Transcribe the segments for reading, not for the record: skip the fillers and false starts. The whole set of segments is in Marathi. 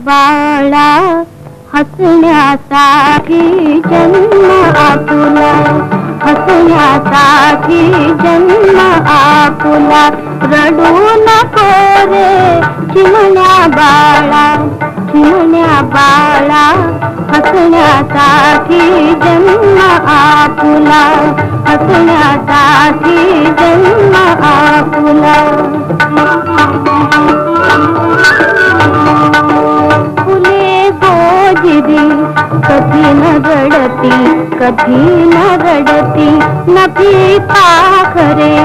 बाळा हसण्यासाठी जन्म आपुला, हसण्यासाठी जन्म आपुला. रडू नको रे चिमण्या बाळा, चिमण्या बाळा हसण्यासाठी जन्म आपुला, हसण्यासाठी जन्म आपुला. फुले गोजिरी कधी न रडती, कधी न रडती, नभी पाखरे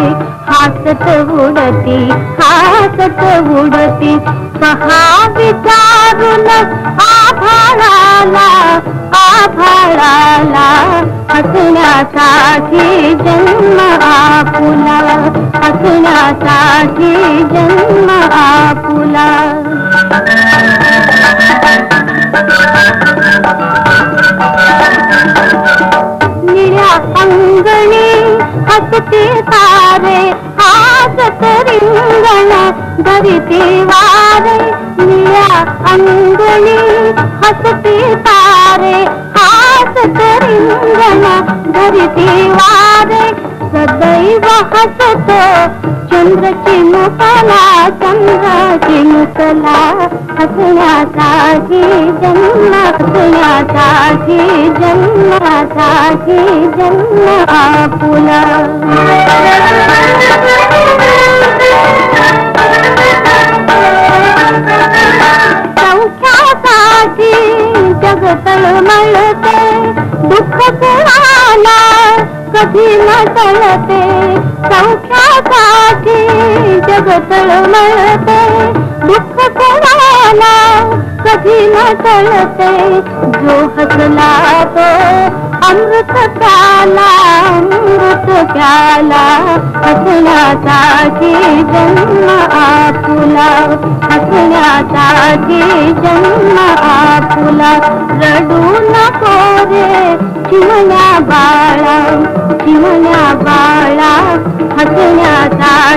हासत उडती, हासत उडती. पहा विचारून आभाळाला, आभाळाला हसण्यासाठी जन्म आपुला, हसण्यासाठी जन्म आपुला. निळ्या अंगणी हसते तारे, हासत रिंगण धरते वारे. निळ्या अंगणी हसते तारे, हासत रिंगण धरते वारे. सदैव हसतो चंद्र चिमुकला, चंद्र चिमुकला. हसण्यासाठी जन्म, हसण्यासाठी जन्मासाठी जन्म आपुला. सौख्यासाठी जग तळमळते, दुःख कुणाला कधी न टळते. सौख्यासाठी जग तळमळते, दुःख कुणाला कधी न टळते. जो हसला तो अमृत प्याला, अमृत प्याला. हसण्यासाठी जन्म आपुला, हसण्यासाठी जन्म आपुला. रडू नको रे चिमण्या बाळा, चिमण्या बाळा हसण्यासाठी